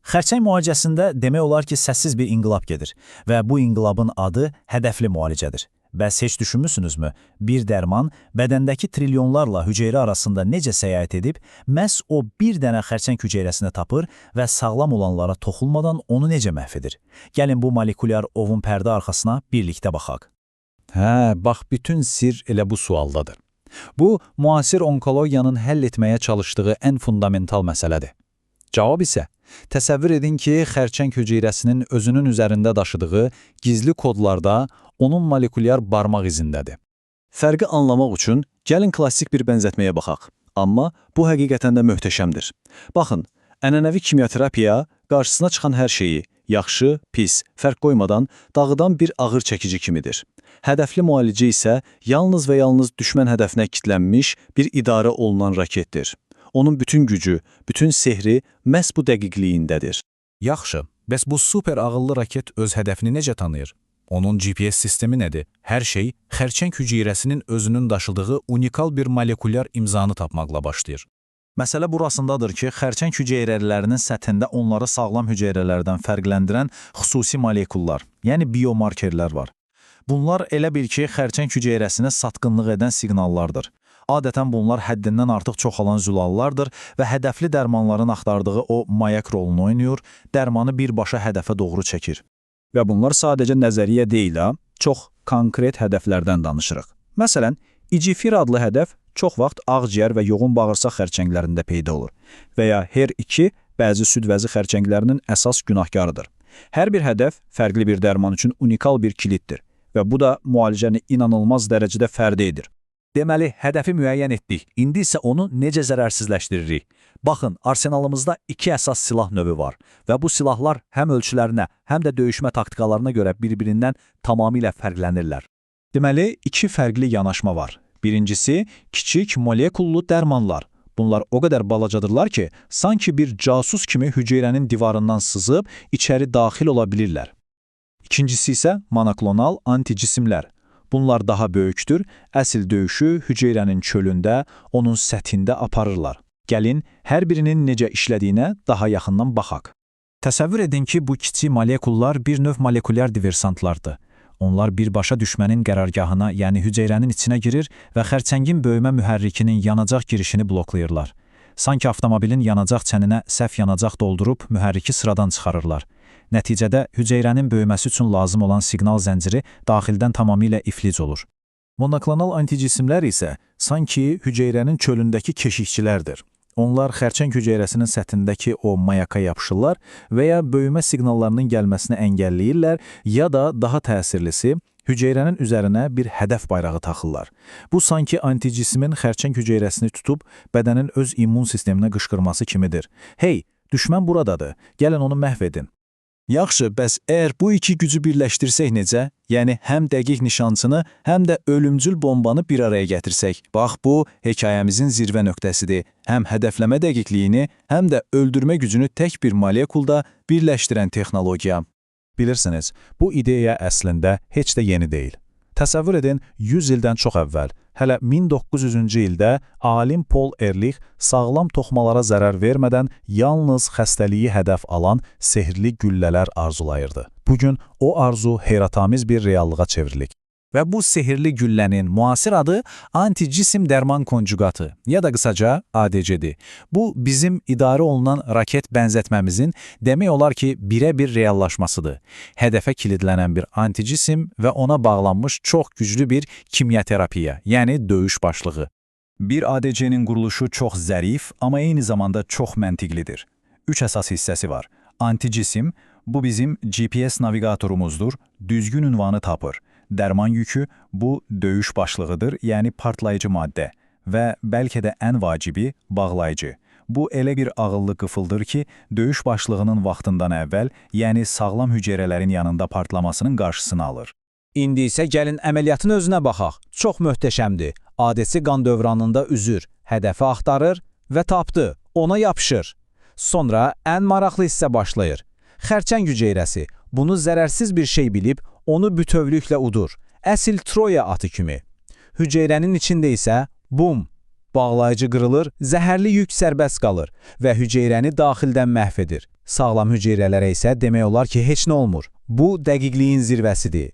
Xərçəng müalicəsində demək olar ki, səssiz bir inqilab gedir və bu inqilabın adı hədəfli müalicədir. Bəs heç düşünmüsünüzmü? Bir dərman bədəndəki trilyonlarla hüceyrə arasında necə səyahət edib, məhz o bir dənə xərçəng hüceyrəsini tapır və sağlam olanlara toxunmadan onu necə məhv edir? Gəlin bu molekulyar ovun pərdə arxasına birlikdə baxaq. Bax, bütün sirr elə bu sualdadır. Bu, müasir onkologiyanın həll etməyə çalışdığı ən fundamental məsələdir. Cavab isə, təsəvvür edin ki, xərçəng hüceyrəsinin özünün üzərində daşıdığı gizli kodlarda onun molekulyar barmaq izindədir. Fərqi anlamaq üçün gəlin klassik bir bənzətməyə baxaq. Amma bu həqiqətən də möhtəşəmdir. Baxın, ənənəvi kimyaterapiya qarşısına çıxan hər şeyi, yaxşı, pis, fərq qoymadan dağıdan bir ağır çəkici kimidir. Hədəfli müalicə isə yalnız və yalnız düşmən hədəfinə kitlənmiş bir idarə olunan raketdir. Onun bütün gücü, bütün sehri məhz bu dəqiqliyindədir. Yaxşı, bəs bu super ağıllı raket öz hədəfini necə tanıyır? Onun GPS sistemi nədir? Hər şey xərçəng hüceyrəsinin özünün daşıdığı unikal bir molekulyar imzanı tapmaqla başlayır. Məsələ burasındadır ki, xərçəng hüceyrələrinin səthində onları sağlam hüceyrələrdən fərqləndirən xüsusi molekullar, yəni biomarkerlər var. Bunlar elə bil ki, xərçəng hüceyrəsini satqınlıq edən siqnallardır. Adətən bunlar həddindən artıq çoxalan zülallardır və hədəfli dərmanların axtardığı o mayak rolunu oynayır, dərmanı birbaşa hədəfə doğru çəkir. Və bunlar sadəcə nəzəriyyə deyil, çox konkret hədəflərdən danışırıq. Məsələn, İcifir adlı hədəf çox vaxt ağciyər və yoğun bağırsaq xərçənglərində peyda olur və ya HER2 bəzi süd vəzi xərçənglərinin əsas günahkarıdır. Hər bir hədəf fərqli bir dərman üçün unikal bir kilitdir və bu da müalicəni inanılmaz dərəcədə fərdi edir. Deməli, hədəfi müəyyən etdik. İndi isə onu necə zərərsizləşdiririk? Baxın, arsenalımızda iki əsas silah növü var və bu silahlar həm ölçülərinə, həm də döyüşmə taktikalarına görə bir-birindən tamamilə fərqlənirlər. Deməli, iki fərqli yanaşma var. Birincisi, kiçik molekullu dərmanlar. Bunlar o qədər balacadırlar ki, sanki bir casus kimi hüceyrənin divarından sızıb içəri daxil ola bilirlər. İkincisi isə monoklonal anticisimlər. Bunlar daha böyükdür, əsl döyüşü hüceyrənin çölündə, onun səthində aparırlar. Gəlin, hər birinin necə işlədiyinə daha yaxından baxaq. Təsəvvür edin ki, bu kiçik molekullar bir növ molekulyar diversantlardır. Onlar birbaşa düşmənin qərargahına, yəni hüceyrənin içinə girir və xərçəngin böyümə mühərrikinin yanacaq girişini bloklayırlar. Sanki avtomobilin yanacaq çəninə səhv yanacaq doldurub mühərriki sıradan çıxarırlar. Nəticədə hüceyrənin böyüməsi üçün lazım olan siqnal zənciri daxildən tamamilə iflic olur. Monoklonal anticisimlər isə sanki hüceyrənin çölündəki keşikçilərdir. Onlar xərçəng hüceyrəsinin səthindəki o mayaka yapışırlar və ya böyümə siqnallarının gəlməsini əngəlləyirlər, ya da daha təsirlisi, hüceyrənin üzərinə bir hədəf bayrağı taxırlar. Bu sanki anticisimin xərçəng hüceyrəsini tutub bədənin öz immun sisteminə qışqırması kimidir. Hey, düşmən buradadır, gəlin onu məhv edin. Yaxşı, bəs əgər bu iki gücü birləşdirsək necə? Yəni, həm dəqiq nişancını, həm də ölümcül bombanı bir araya gətirsək. Bax, bu, hekayəmizin zirvə nöqtəsidir. Həm hədəfləmə dəqiqliyini, həm də öldürmə gücünü tək bir molekulda birləşdirən texnologiya. Bilirsiniz, bu ideya əslində heç də yeni deyil. Təsəvvür edin, 100 ildən çox əvvəl, hələ 1900-cü ildə alim Paul Ehrlich sağlam toxumalara zərər vermədən yalnız xəstəliyi hədəf alan sehirli güllələr arzulayırdı. Bugün o arzu heyrətamiz bir reallığa çevrilik. Və bu sehirli güllənin müasir adı anticisim dərman konjugatı, ya da qısaca ADC-dir. Bu, bizim idarə olunan raket bənzətməmizin demək olar ki, birə-bir reallaşmasıdır. Hədəfə kilidlənən bir anticisim və ona bağlanmış çox güclü bir kimyaterapiya, yəni döyüş başlığı. Bir ADC-nin quruluşu çox zərif, amma eyni zamanda çox məntiqlidir. 3 əsas hissəsi var. Anticisim, bu bizim GPS navigatorumuzdur, düzgün ünvanı tapır. Dərman yükü, bu döyüş başlığıdır, yəni partlayıcı maddə və bəlkə də ən vacibi, bağlayıcı. Bu elə bir ağıllı qıfıldır ki, döyüş başlığının vaxtından əvvəl, yəni sağlam hüceyrələrin yanında partlamasının qarşısını alır. İndi isə gəlin əməliyyatın özünə baxaq. Çox möhtəşəmdir. ADC qan dövranında üzür, hədəfi axtarır və tapdı, ona yapışır. Sonra ən maraqlı hissə başlayır. Xərçəng hüceyrəsi bunu zərərsiz bir şey bilib, onu bütövlüklə udur. Əsl Troya atı kimi. Hüceyrənin içində isə bum, bağlayıcı qırılır, zəhərli yük sərbəst qalır və hüceyrəni daxildən məhv edir. Sağlam hüceyrələrə isə demək olar ki, heç nə olmur. Bu dəqiqliyin zirvəsidir.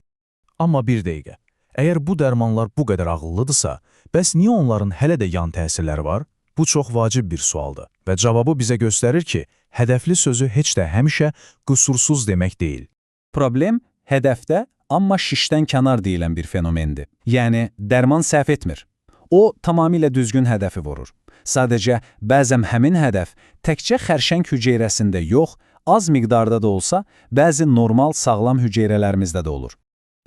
Amma bir dəqiqə. Əgər bu dərmanlar bu qədər ağıllıdırsa, bəs niyə onların hələ də yan təsirləri var? Bu çox vacib bir sualdır və cavabı bizə göstərir ki, hədəfli sözü heç də həmişə qüsursuz demək deyil. Problem hədəfdə, amma şişdən kənar deyilən bir fenomendir. Yəni, dərman səhv etmir. O, tamamilə düzgün hədəfi vurur. Sadəcə, bəzən həmin hədəf təkcə xərçəng hüceyrəsində yox, az miqdarda da olsa, bəzi normal sağlam hüceyrələrimizdə də olur.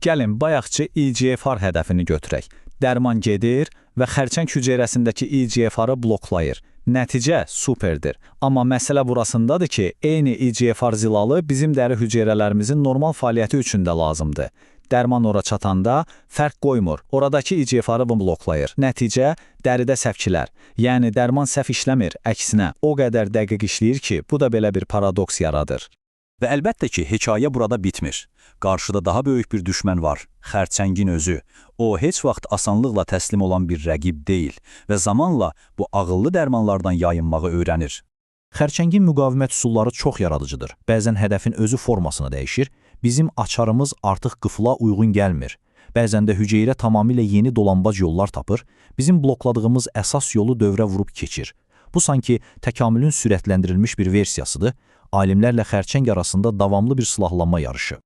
Gəlin, bayaqçı EGFR hədəfini götürək. Dərman gedir və xərçəng hüceyrəsindəki EGFR-ı bloklayır. Nəticə superdir. Amma məsələ burasındadır ki, eyni EGFR zilalı bizim dəri hüceyrələrimizin normal fəaliyyəti üçün də lazımdır. Dərman ora çatanda fərq qoymur. Oradakı EGFR-ı bloklayır. Nəticə dəridə səpkilər. Yəni dərman səhv işləmir, əksinə o qədər dəqiq işləyir ki, bu da belə bir paradoks yaradır. Və əlbəttə ki, hekayə burada bitmir. Qarşıda daha böyük bir düşmən var, xərçəngin özü. O, heç vaxt asanlıqla təslim olan bir rəqib deyil və zamanla bu ağıllı dərmanlardan yayınmağı öyrənir. Xərçəngin müqavimət üsulları çox yaradıcıdır. Bəzən hədəfin özü formasını dəyişir, bizim açarımız artıq qıfla uyğun gəlmir. Bəzən də hüceyrə tamamilə yeni dolambac yollar tapır, bizim blokladığımız əsas yolu dövrə vurub keçir. Bu sanki təkamülün sürətləndirilmiş bir versiyasıdır, alimlərlə xərçəng arasında davamlı bir silahlanma yarışı.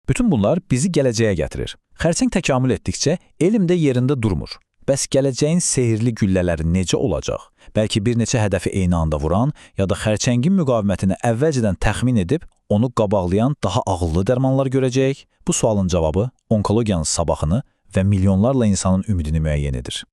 Bütün bunlar bizi gələcəyə gətirir. Xərçəng təkamül etdikcə elm də yerində durmur. Bəs gələcəyin sehirli güllələri necə olacaq? Bəlkə bir neçə hədəfi eyni anda vuran, ya da xərçəngin müqavimətini əvvəlcədən təxmin edib, onu qabaqlayan daha ağıllı dərmanlar görəcəyik? Bu sualın cavabı onkologiyanın sabahını və milyonlarla insanın ümidini müəyyən edir.